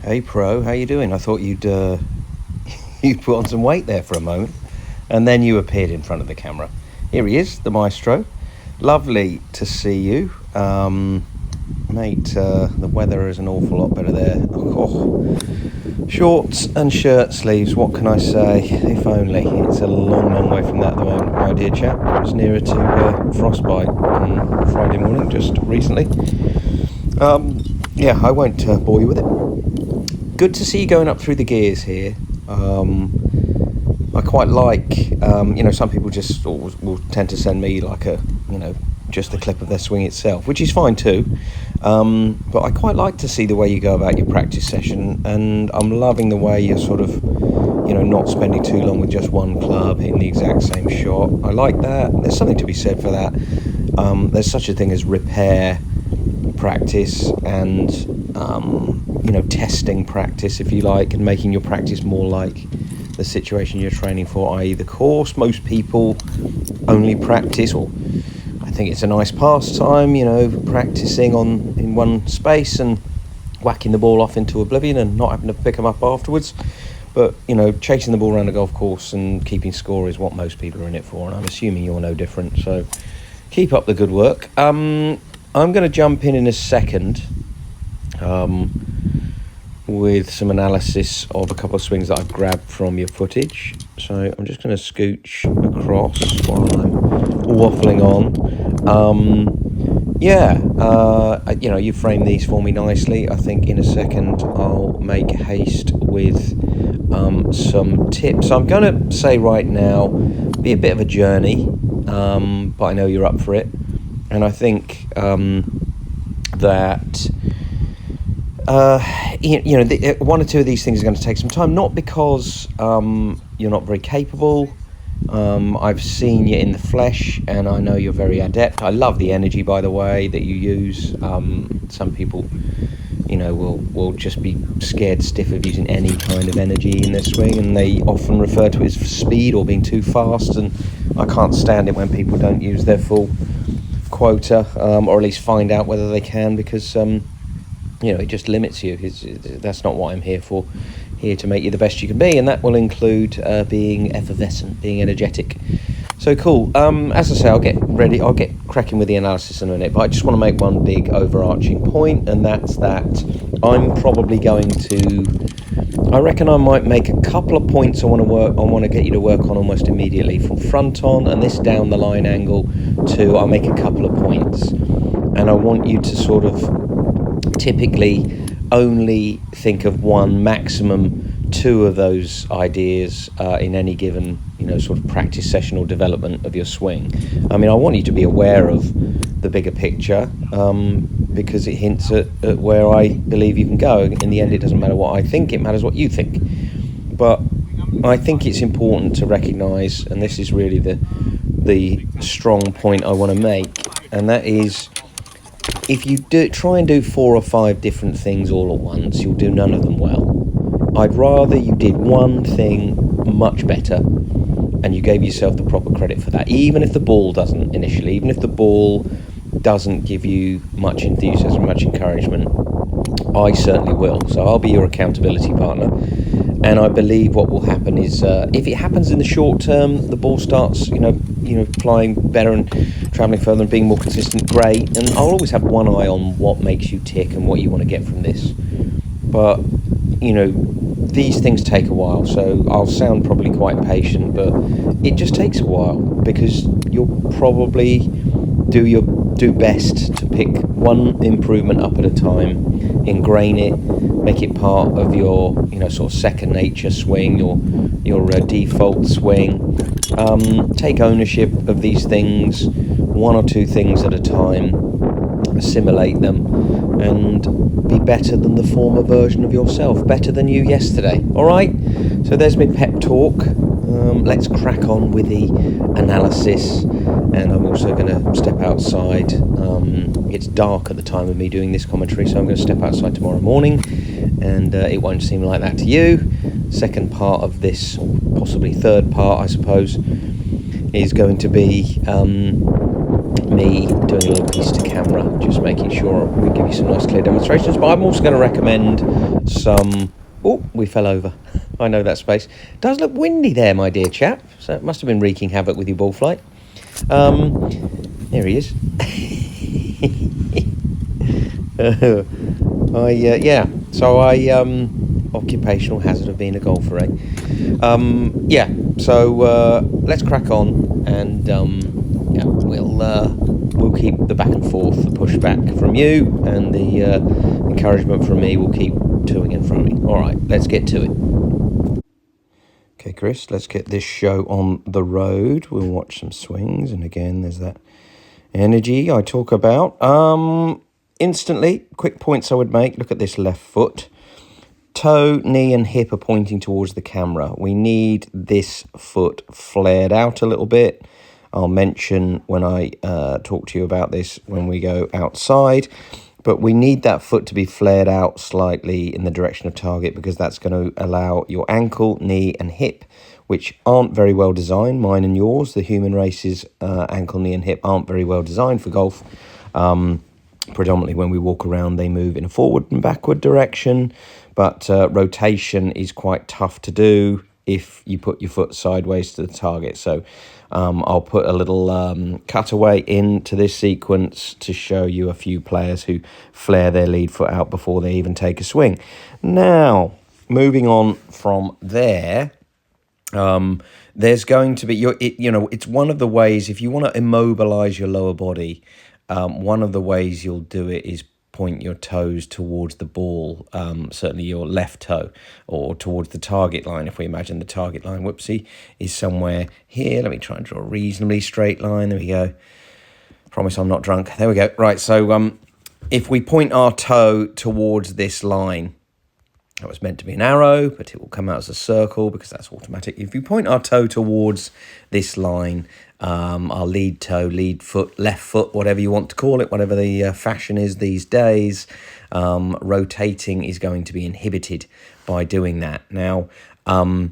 Hey Pro, how you doing? I thought you'd put on some weight there for a moment, and then you appeared in front of the camera. Here he is, the maestro. Lovely to see you, mate. The weather is an awful lot better there. Oh, shorts and shirt sleeves. What can I say? If only. It's a long, long way from that, though, my dear chap. It was nearer to frostbite on Friday morning, just recently. Yeah, I won't bore you with it. Good to see you going up through the gears here. I quite like, some people just will tend to send me like just a clip of their swing itself, which is fine too. But I quite like to see the way you go about your practice session, and I'm loving the way you're sort of, not spending too long with just one club, hitting the exact same shot. I like that. There's something to be said for that. There's such a thing as repair practice and testing practice, if you like, and making your practice more like the situation you're training for, i.e. the course. Most people only practice, or I think it's a nice pastime, practicing in one space and whacking the ball off into oblivion and not having to pick them up afterwards. But chasing the ball around a golf course and keeping score is what most people are in it for, and I'm assuming you're no different, so keep up the good work. I'm going to jump in a second with some analysis of a couple of swings that I've grabbed from your footage. So I'm just going to scooch across while I'm waffling on. You framed these for me nicely. I think in a second I'll make haste with some tips. I'm going to say right now, be a bit of a journey, but I know you're up for it. And I think that one or two of these things are going to take some time, not because you're not very capable. I've seen you in the flesh, and I know you're very adept. I love the energy, by the way, that you use. Some people, will just be scared stiff of using any kind of energy in their swing, and they often refer to it as speed or being too fast, and I can't stand it when people don't use their full quota, or at least find out whether they can, because it just limits you. That's not what I'm here for. Here to make you the best you can be, and that will include being effervescent, being energetic. So cool. As I say, I'll get cracking with the analysis in a minute, but I just want to make one big overarching point, and that's that I'm probably going to, I reckon I might make a couple of points I want to get you to work on almost immediately, from front on and this down the line angle to, I'll make a couple of points, and I want you to sort of typically only think of one, maximum two of those ideas in any given sort of practice session or development of your swing. I mean, I want you to be aware of the bigger picture, because it hints at where I believe you can go. In the end, it doesn't matter what I think, it matters what you think. But I think it's important to recognise, and this is really the strong point I want to make, and that is, if you try and do 4 or 5 different things all at once, you'll do none of them well. I'd rather you did one thing much better and you gave yourself the proper credit for that, even if the ball doesn't initially, even if the ball doesn't give you much enthusiasm, much encouragement. I certainly will. So I'll be your accountability partner. And I believe what will happen is, if it happens in the short term, the ball starts, flying better and travelling further and being more consistent, great. And I'll always have one eye on what makes you tick and what you want to get from this. But, these things take a while, so I'll sound probably quite patient, but it just takes a while, because you'll probably do best to pick one improvement up at a time, ingrain it, make it part of your sort of second nature swing, your default swing. Take ownership of these things, one or two things at a time, assimilate them, and be better than the former version of yourself, better than you yesterday. All right, so there's my pep talk. Let's crack on with the analysis, and I'm also going to step outside. It's dark at the time of me doing this commentary, so I'm going to step outside tomorrow morning, and it won't seem like that to you. Second part of this, or possibly third part, I suppose, is going to be me doing a little piece to camera, just making sure we give you some nice clear demonstrations. But I'm also going to recommend some... Oh, we fell over. I know that space. It does look windy there, my dear chap. So it must have been wreaking havoc with your ball flight. There he is. Occupational hazard of being a golfer, eh? Let's crack on, and we'll keep the back and forth, the pushback from you, and the encouragement from me will keep toing in front of me. All right, let's get to it. Okay, Chris, let's get this show on the road. We'll watch some swings, and again, there's that energy I talk about. Instantly, quick points I would make. Look at this left foot. Toe, knee and hip are pointing towards the camera. We need this foot flared out a little bit. I'll mention when I talk to you about this when we go outside. But we need that foot to be flared out slightly in the direction of target, because that's going to allow your ankle, knee and hip, which aren't very well designed, mine and yours, the human race's ankle, knee and hip aren't very well designed for golf. Predominantly when we walk around, they move in a forward and backward direction, but rotation is quite tough to do if you put your foot sideways to the target. So I'll put a little cutaway into this sequence to show you a few players who flare their lead foot out before they even take a swing. Now, moving on from there, there's going to be, it's one of the ways, if you want to immobilize your lower body, one of the ways you'll do it is point your toes towards the ball, certainly your left toe, or towards the target line. If we imagine the target line, is somewhere here. Let me try and draw a reasonably straight line. There we go. Promise I'm not drunk. There we go. Right, so if we point our toe towards this line, that was meant to be an arrow, but it will come out as a circle because that's automatic. If you point our toe towards this line, our lead toe, lead foot, left foot, whatever you want to call it, whatever the fashion is these days, rotating is going to be inhibited by doing that. Now, other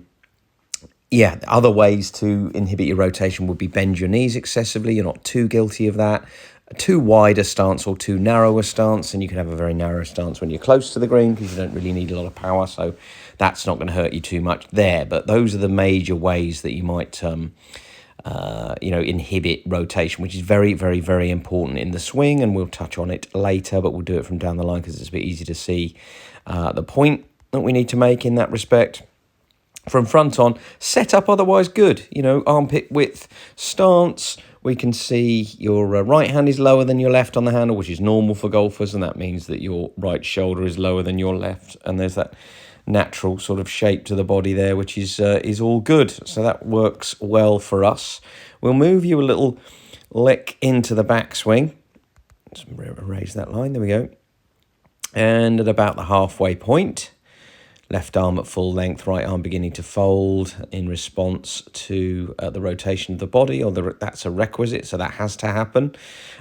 ways to inhibit your rotation would be bend your knees excessively. You're not too guilty of that. A too wide a stance or too narrow a stance, and you can have a very narrow stance when you're close to the green because you don't really need a lot of power, so that's not going to hurt you too much there. But those are the major ways that you might inhibit rotation, which is very, very, very important in the swing, and we'll touch on it later, but we'll do it from down the line because it's a bit easy to see the point that we need to make in that respect. From front on, set up otherwise good, armpit width stance. We can see your right hand is lower than your left on the handle, which is normal for golfers, and that means that your right shoulder is lower than your left, and there's that natural sort of shape to the body there, which is all good. So that works well for us. We'll move you a little lick into the backswing. Let's erase that line. There we go. And at about the halfway point, left arm at full length, right arm beginning to fold in response to the rotation of the body, or that's a requisite, so that has to happen.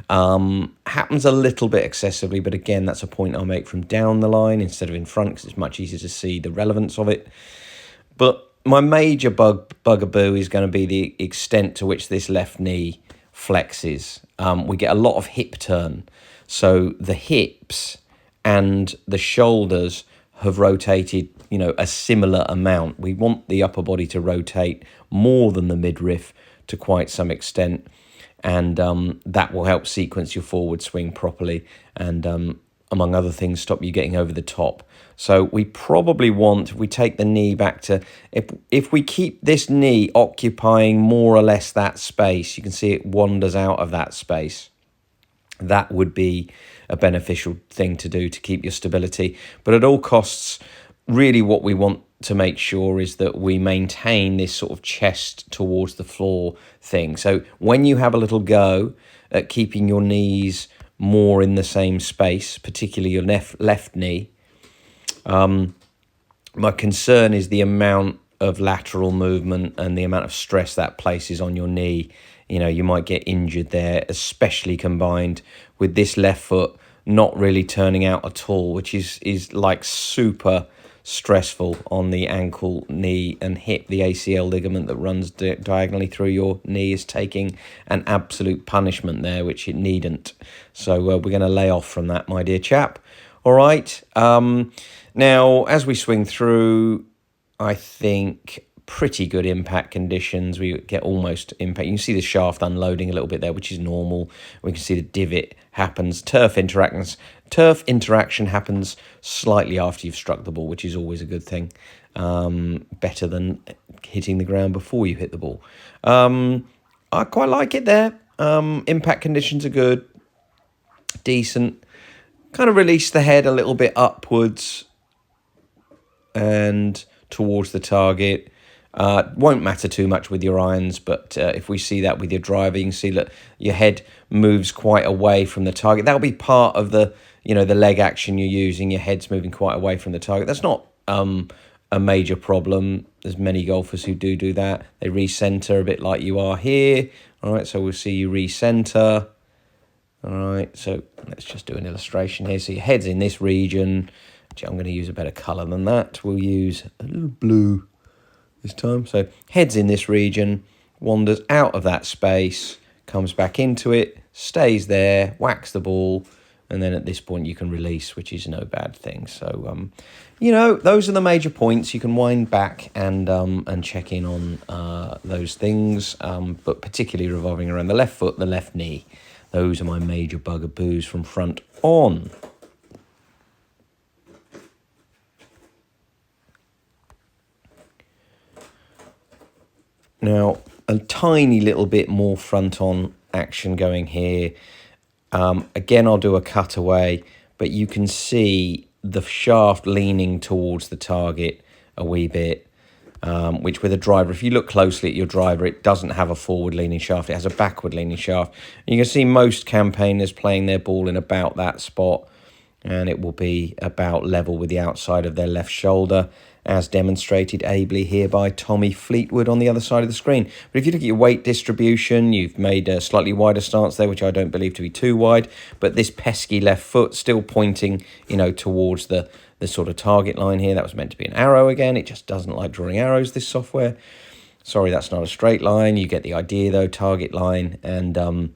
Happens a little bit excessively, but again, that's a point I'll make from down the line instead of in front, because it's much easier to see the relevance of it. But my major bugaboo is going to be the extent to which this left knee flexes. We get a lot of hip turn, so the hips and the shoulders have rotated, a similar amount. We want the upper body to rotate more than the midriff to quite some extent, and that will help sequence your forward swing properly and, among other things, stop you getting over the top. So we probably want, if we take the knee back to, if we keep this knee occupying more or less that space, you can see it wanders out of that space. That would be a beneficial thing to do to keep your stability. But at all costs, really what we want to make sure is that we maintain this sort of chest towards the floor thing. So when you have a little go at keeping your knees more in the same space, particularly your left knee, my concern is the amount of lateral movement and the amount of stress that places on your knee. You might get injured there, especially combined with this left foot not really turning out at all, which is like super stressful on the ankle, knee and hip. The ACL ligament that runs diagonally through your knee is taking an absolute punishment there, which it needn't. So we're going to lay off from that, my dear chap. All right. Now, as we swing through, I think pretty good impact conditions. We get almost impact. You can see the shaft unloading a little bit there, which is normal. We can see the divot happens. Turf interaction happens slightly after you've struck the ball, which is always a good thing. Better than hitting the ground before you hit the ball. I quite like it there. Impact conditions are good. Decent. Kind of release the head a little bit upwards and towards the target. Won't matter too much with your irons, but if we see that with your driver, you can see that your head moves quite away from the target. That'll be part of the, the leg action you're using. Your head's moving quite away from the target. That's not a major problem. There's many golfers who do that. They recenter a bit like you are here. All right, so we'll see you recenter. All right, so let's just do an illustration here. So your head's in this region. I'm going to use a better colour than that. We'll use a little blue this time. So head's in this region, wanders out of that space, comes back into it, stays there, whacks the ball, and then at this point you can release, which is no bad thing. So, those are the major points. You can wind back and check in on those things, but particularly revolving around the left foot, the left knee. Those are my major bugaboos from front on. Now, a tiny little bit more front-on action going here. Again, I'll do a cutaway, but you can see the shaft leaning towards the target a wee bit, which with a driver, if you look closely at your driver, it doesn't have a forward-leaning shaft. It has a backward-leaning shaft. And you can see most campaigners playing their ball in about that spot, and it will be about level with the outside of their left shoulder, as demonstrated ably here by Tommy Fleetwood on the other side of the screen. But if you look at your weight distribution, you've made a slightly wider stance there, which I don't believe to be too wide, but this pesky left foot still pointing, towards the sort of target line here. That was meant to be an arrow again. It just doesn't like drawing arrows, this software. Sorry, that's not a straight line. You get the idea though, target line. And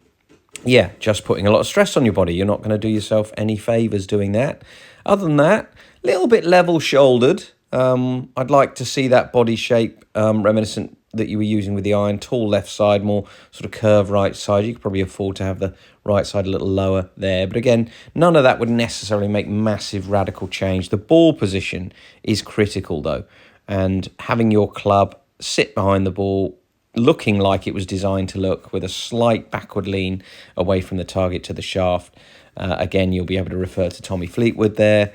just putting a lot of stress on your body. You're not going to do yourself any favours doing that. Other than that, a little bit level-shouldered. I'd like to see that body shape reminiscent that you were using with the iron. Tall left side, more sort of curved right side. You could probably afford to have the right side a little lower there. But again, none of that would necessarily make massive radical change. The ball position is critical though. And having your club sit behind the ball, looking like it was designed to look, with a slight backward lean away from the target to the shaft. Again, you'll be able to refer to Tommy Fleetwood there.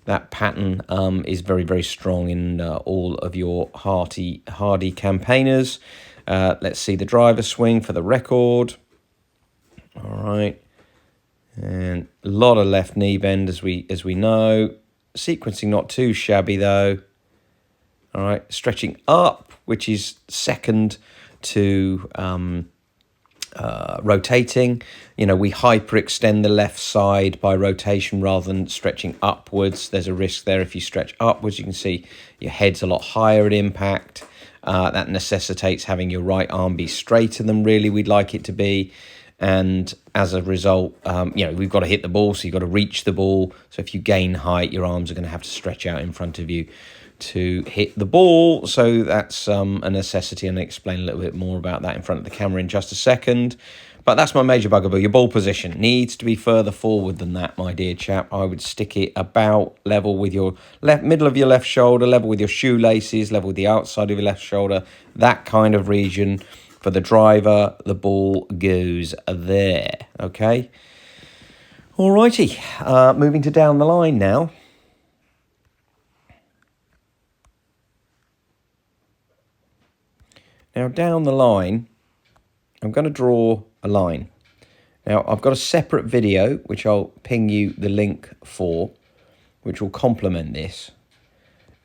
That pattern is very, very strong in all of your hardy campaigners. Let's see the driver swing for the record. All right. And a lot of left knee bend as we know. Sequencing not too shabby though. All right. Stretching up, which is second to rotating. We hyperextend the left side by rotation rather than stretching upwards. There's a risk there. If you stretch upwards, you can see your head's a lot higher at impact. That necessitates having your right arm be straighter than really we'd like it to be. And as a result, we've got to hit the ball, so you've got to reach the ball. So if you gain height, your arms are going to have to stretch out in front of you to hit the ball. So that's a necessity, and I'll explain a little bit more about that in front of the camera in just a second. But that's my major bugaboo. Your ball position needs to be further forward than that, my dear chap. I would stick it about level with your middle of your left shoulder, level with your shoelaces, level with the outside of your left shoulder, that kind of region. For the driver, the ball goes there, okay? Alrighty, moving to down the line now. Now, down the line, I'm going to draw a line. Now, I've got a separate video, which I'll ping you the link for, which will complement this.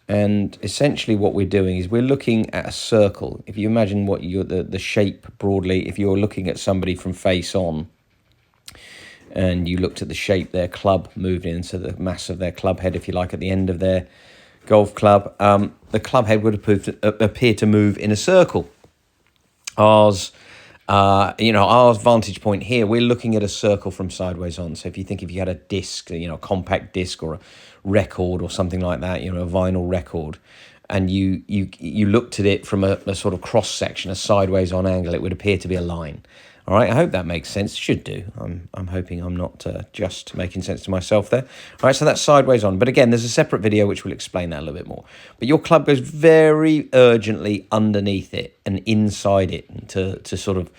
And essentially what we're doing is we're looking at a circle. If you imagine what the shape broadly, if you're looking at somebody from face on, and you looked at the shape their club moved in, so the mass of their club head, if you like, at the end of their golf club, the club head would appear to move in a circle. Ours, our vantage point here, we're looking at a circle from sideways on. So if you had a disc, a compact disc or a record or something like that, a vinyl record, and you looked at it from a sort of cross section, a sideways on angle, it would appear to be a line. All right, I hope that makes sense. It should do. I'm hoping I'm not just making sense to myself there. All right, so that's sideways on. But again, there's a separate video which will explain that a little bit more. But your club goes very urgently underneath it and inside it to sort of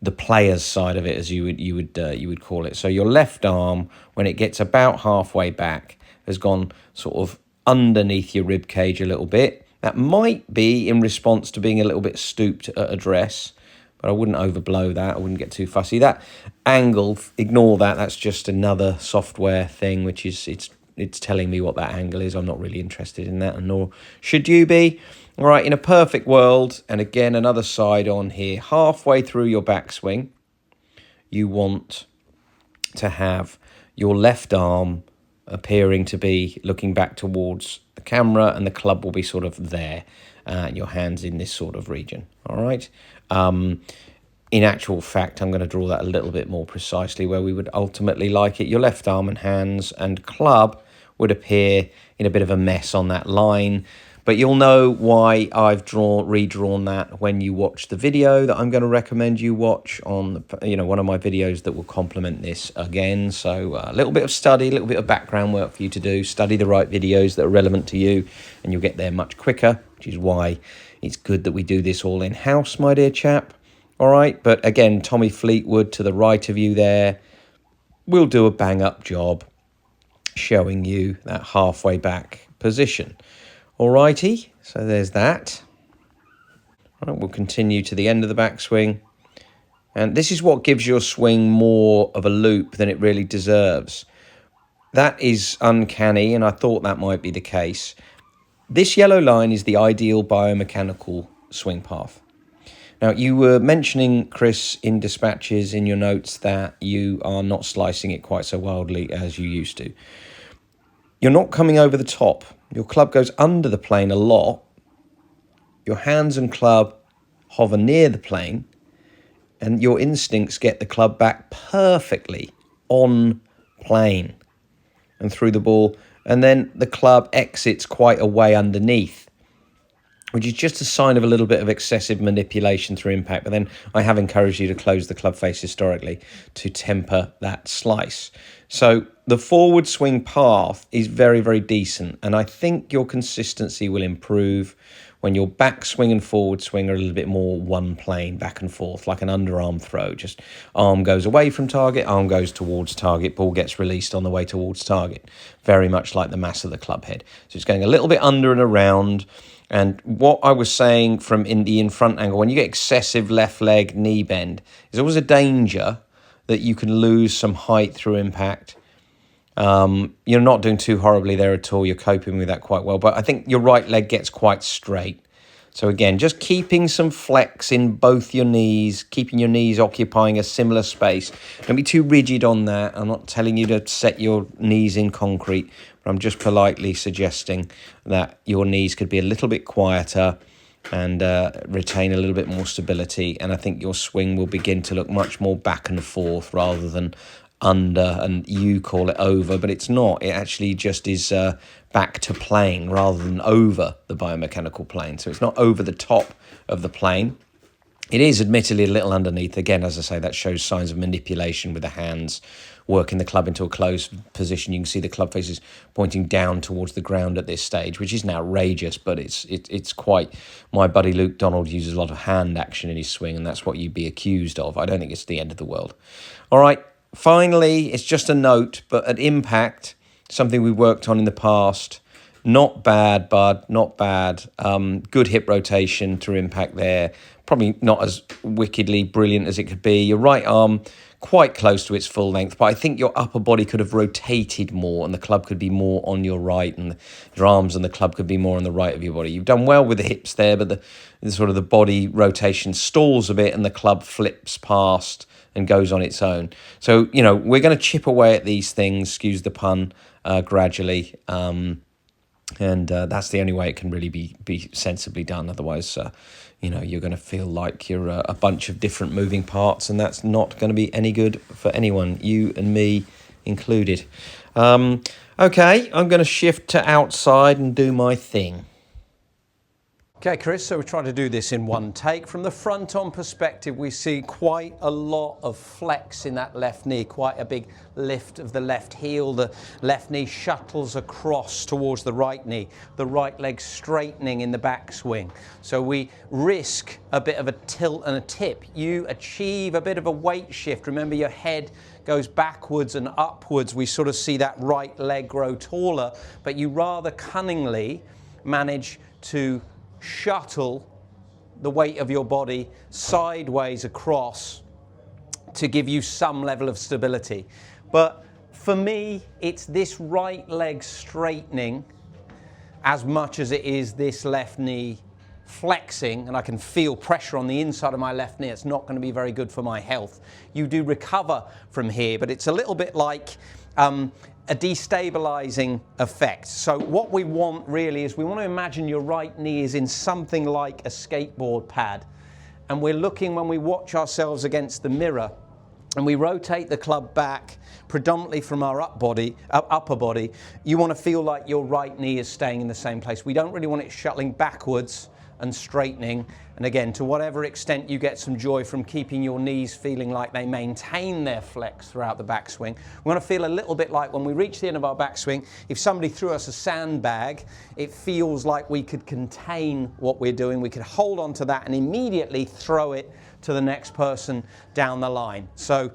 the player's side of it, as you would call it. So your left arm, when it gets about halfway back, has gone sort of underneath your rib cage a little bit. That might be in response to being a little bit stooped at address, but I wouldn't overblow that. I wouldn't get too fussy. That angle, ignore that. That's just another software thing, which is it's telling me what that angle is. I'm not really interested in that, and nor should you be. All right, in a perfect world, and again, another side on here, halfway through your backswing, you want to have your left arm appearing to be looking back towards the camera, and the club will be sort of there, your hands in this sort of region. All right. In actual fact, I'm going to draw that a little bit more precisely where we would ultimately like it. Your left arm and hands and club would appear in a bit of a mess on that line. But you'll know why I've redrawn that when you watch the video that I'm going to recommend you watch on one of my videos that will complement this again. So a little bit of study, a little bit of background work for you to do. Study the right videos that are relevant to you, and you'll get there much quicker, which is why it's good that we do this all in-house, my dear chap. All right, but again, Tommy Fleetwood to the right of you there will do a bang-up job showing you that halfway back position. Alrighty, so there's that. All right, we'll continue to the end of the backswing. And this is what gives your swing more of a loop than it really deserves. That is uncanny, and I thought that might be the case. This yellow line is the ideal biomechanical swing path. Now, you were mentioning, Chris, in dispatches in your notes that you are not slicing it quite so wildly as you used to. You're not coming over the top. Your club goes under the plane a lot. Your hands and club hover near the plane, and your instincts get the club back perfectly on plane and through the ball. And then the club exits quite a way underneath, which is just a sign of a little bit of excessive manipulation through impact. But then I have encouraged you to close the club face historically to temper that slice. So the forward swing path is very, very decent. And I think your consistency will improve when your back swing and forward swing are a little bit more one plane, back and forth, like an underarm throw. Just arm goes away from target, arm goes towards target, ball gets released on the way towards target. Very much like the mass of the club head. So it's going a little bit under and around. And what I was saying from in the in-front angle, when you get excessive left leg knee bend, there's always a danger that you can lose some height through impact. You're not doing too horribly there at all. You're coping with that quite well. But I think your right leg gets quite straight. So again, just keeping some flex in both your knees, keeping your knees occupying a similar space. Don't be too rigid on that. I'm not telling you to set your knees in concrete, but I'm just politely suggesting that your knees could be a little bit quieter and retain a little bit more stability. And I think your swing will begin to look much more back and forth rather than under, and you call it over, but it's not. It actually just is back to plane rather than over the biomechanical plane. So it's not over the top of the plane. It is admittedly a little underneath. Again, as I say, that shows signs of manipulation with the hands, working the club into a closed position. You can see the club faces pointing down towards the ground at this stage, which isn't outrageous, but it's quite... My buddy Luke Donald uses a lot of hand action in his swing, and that's what you'd be accused of. I don't think it's the end of the world. All right, finally, it's just a note, but at impact, something we worked on in the past. Not bad, bud, not bad. Good hip rotation to impact there. Probably not as wickedly brilliant as it could be. Your right arm quite close to its full length, but I think your upper body could have rotated more and the club could be more on your right, and your arms and the club could be more on the right of your body. You've done well with the hips there, but the sort of the body rotation stalls a bit and the club flips past and goes on its own. So, we're going to chip away at these things, excuse the pun, gradually. And that's the only way it can really be sensibly done. Otherwise, you're going to feel like you're a bunch of different moving parts, and that's not going to be any good for anyone, you and me included. Okay, I'm going to shift to outside and do my thing. Okay, Chris, so we're trying to do this in one take. From the front on perspective, we see quite a lot of flex in that left knee, quite a big lift of the left heel. The left knee shuttles across towards the right knee, the right leg straightening in the backswing. So we risk a bit of a tilt and a tip. You achieve a bit of a weight shift. Remember, your head goes backwards and upwards. We sort of see that right leg grow taller, but you rather cunningly manage to shuttle the weight of your body sideways across to give you some level of stability. But for me, it's this right leg straightening as much as it is this left knee flexing, and I can feel pressure on the inside of my left knee. It's not going to be very good for my health. You do recover from here, but it's a little bit like a destabilizing effect. So what we want really is we want to imagine your right knee is in something like a skateboard pad, and we're looking, when we watch ourselves against the mirror and we rotate the club back predominantly from our upper body, you want to feel like your right knee is staying in the same place. We don't really want it shuttling backwards and straightening. And again, to whatever extent you get some joy from keeping your knees feeling like they maintain their flex throughout the backswing, we want to feel a little bit like when we reach the end of our backswing, if somebody threw us a sandbag, it feels like we could contain what we're doing. We could hold on to that and immediately throw it to the next person down the line. So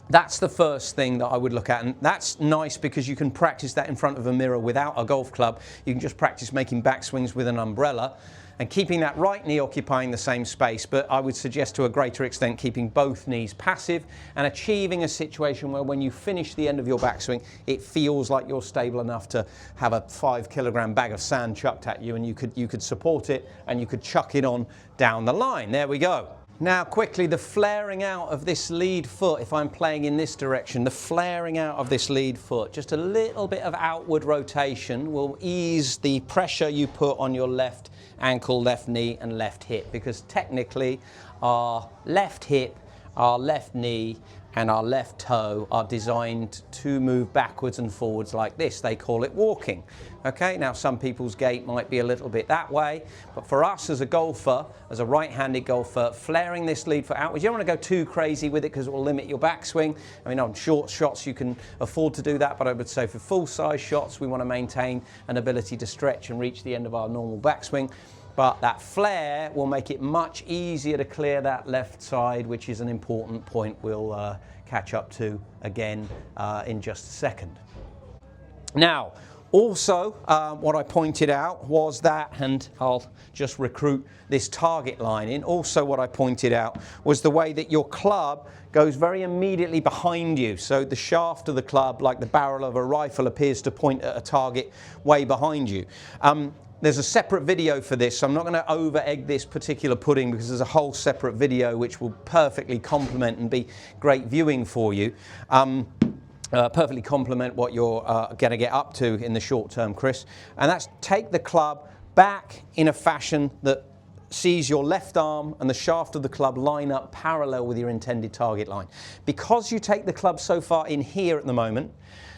that's the first thing that I would look at, and that's nice because you can practice that in front of a mirror without a golf club. You can just practice making backswings with an umbrella and keeping that right knee occupying the same space, but I would suggest to a greater extent keeping both knees passive and achieving a situation where when you finish the end of your backswing, it feels like you're stable enough to have a 5-kilogram bag of sand chucked at you, and you could support it and you could chuck it on down the line. There we go. Now quickly, the flaring out of this lead foot, if I'm playing in this direction, the flaring out of this lead foot, just a little bit of outward rotation will ease the pressure you put on your left ankle, left knee and left hip, because technically our left hip, our left knee and our left toe are designed to move backwards and forwards like this. They call it walking. Okay, now some people's gait might be a little bit that way, but for us as a golfer, as a right-handed golfer, flaring this lead foot outwards, you don't want to go too crazy with it because it will limit your backswing. I mean, on short shots you can afford to do that, but I would say for full-size shots we want to maintain an ability to stretch and reach the end of our normal backswing. But that flare will make it much easier to clear that left side, which is an important point we'll catch up to again in just a second. Now, also, what I pointed out was that, and I'll just recruit this target line in, also what I pointed out was the way that your club goes very immediately behind you. So the shaft of the club, like the barrel of a rifle, appears to point at a target way behind you. There's a separate video for this, so I'm not going to over-egg this particular pudding because there's a whole separate video which will perfectly complement and be great viewing for you. Perfectly complement what you're going to get up to in the short term, Chris. And that's take the club back in a fashion that sees your left arm and the shaft of the club line up parallel with your intended target line. Because you take the club so far in here at the moment,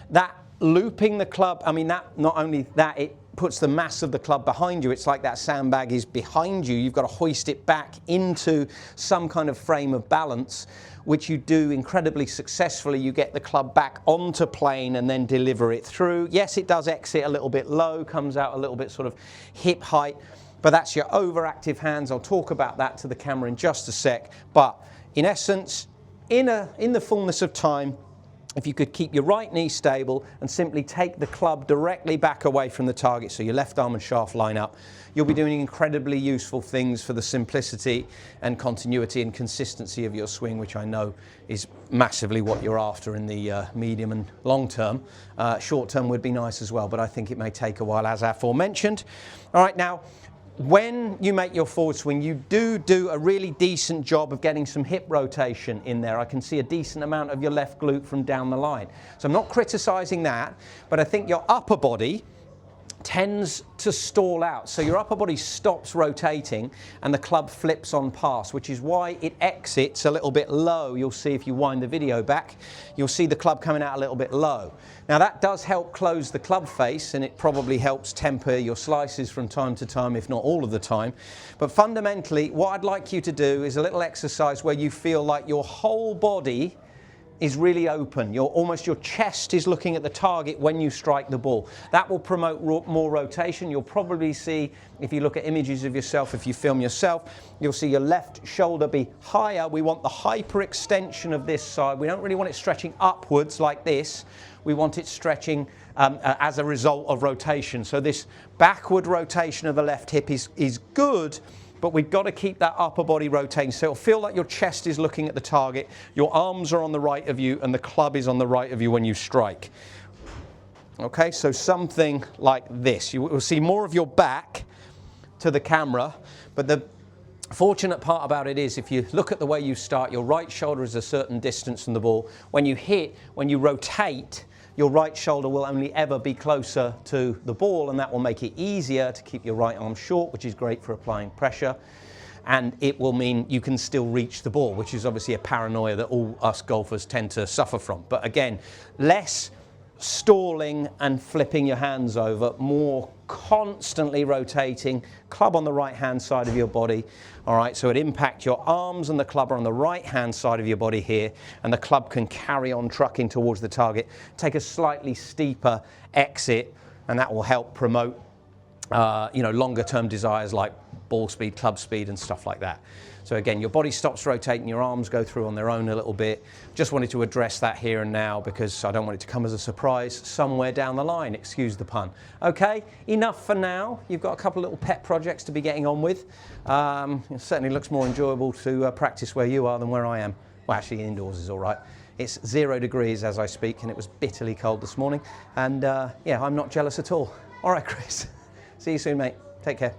that looping the club, I mean, that not only that, it puts the mass of the club behind you. It's like that sandbag is behind you. You've got to hoist it back into some kind of frame of balance, which you do incredibly successfully. You get the club back onto plane and then deliver it through. Yes, it does exit a little bit low, comes out a little bit sort of hip height, but that's your overactive hands. I'll talk about that to the camera in just a sec. But in essence, in the fullness of time, if you could keep your right knee stable and simply take the club directly back away from the target, so your left arm and shaft line up, you'll be doing incredibly useful things for the simplicity and continuity and consistency of your swing, which I know is massively what you're after in the medium and long term. Short term would be nice as well, but I think it may take a while, as aforementioned. All right, now, when you make your forward swing, you do a really decent job of getting some hip rotation in there. I can see a decent amount of your left glute from down the line. So I'm not criticizing that, but I think your upper body tends to stall out. So your upper body stops rotating and the club flips on pass, which is why it exits a little bit low. You'll see if you wind the video back, you'll see the club coming out a little bit low. Now that does help close the club face, and it probably helps temper your slices from time to time, if not all of the time. But fundamentally, what I'd like you to do is a little exercise where you feel like your whole body is really open. Almost your chest is looking at the target when you strike the ball. That will promote more rotation. You'll probably see, if you look at images of yourself, if you film yourself, you'll see your left shoulder be higher. We want the hyperextension of this side. We don't really want it stretching upwards like this. We want it stretching as a result of rotation. So this backward rotation of the left hip is good, but we've got to keep that upper body rotating. So it'll feel like your chest is looking at the target, your arms are on the right of you, and the club is on the right of you when you strike. Okay, so something like this. You will see more of your back to the camera, but the fortunate part about it is if you look at the way you start, your right shoulder is a certain distance from the ball. When you hit, when you rotate, your right shoulder will only ever be closer to the ball, and that will make it easier to keep your right arm short, which is great for applying pressure. And it will mean you can still reach the ball, which is obviously a paranoia that all us golfers tend to suffer from. But again, less stalling and flipping your hands over, more constantly rotating, club on the right hand side of your body. All right, so it impacts your arms, and the club are on the right hand side of your body here, and the club can carry on trucking towards the target. Take a slightly steeper exit, and that will help promote longer term desires like ball speed, club speed, and stuff like that. So again, your body stops rotating, your arms go through on their own a little bit. Just wanted to address that here and now because I don't want it to come as a surprise somewhere down the line, excuse the pun. Okay, enough for now. You've got a couple of little pet projects to be getting on with. It certainly looks more enjoyable to practice where you are than where I am. Well, actually indoors is all right. It's 0 degrees as I speak, and it was bitterly cold this morning. And yeah, I'm not jealous at all. All right, Chris. See you soon, mate. Take care.